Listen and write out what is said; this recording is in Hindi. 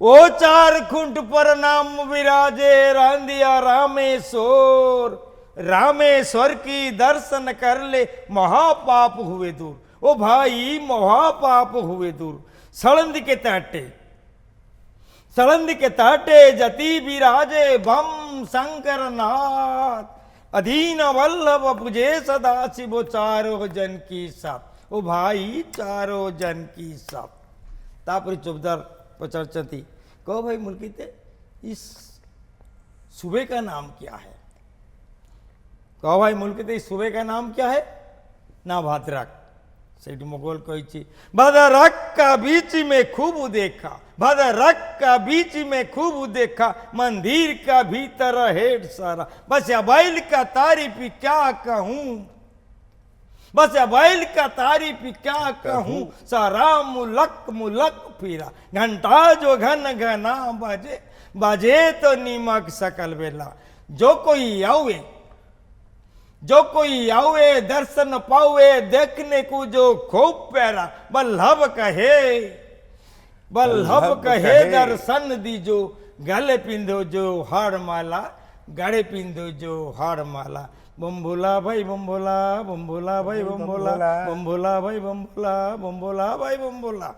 ओ चार खुंट पर नाम विराजे रांधिया रामेश्वर, रामेश्वर की दर्शन कर ले महापाप हुए दूर। ओ भाई महापाप हुए दूर। सड़ंद के ताटे, सड़ंद के ताटे जति विराजे भम शंकर नाथ, अधीन वल्लभ पूजे सदा शिव चारो जन की साथ। ओ भाई चारो जन की साथ। तापरी चुपदार चर्चा थी। कहो भाई मुल्की थे, इस सूबे का नाम क्या है? कहो भाई मुल्की थे, इस सूबे का नाम क्या है? ना भाद्रक। सेठ मुगल कही भद्रक का बीच में खूब देखा, भद्रक का बीच में खूब देखा, मंदिर का भीतर हेठ सारा। बस या बैल का तारीफ क्या कहूं, बस या बैल का तारीफ क्या कहूं, सारा मुलक मुलक फिरा। घंटा जो घन घना बजे, बजे तो नीमक सकल बेला। जो कोई आवे, जो कोई आवे दर्शन पावे, देखने को जो खूब प्यारा। बल्लभ कहे, बल्लभ कहे दर्शन दीजो, गले पिंधो जो हार माला, गले पिंधो जो हार माला। बम्बोला भाई बम्बोला, बम्बोला भाई बम्बोला, बम्बोला भाई बम्बोला, बम्बोला भाई बम्बोला।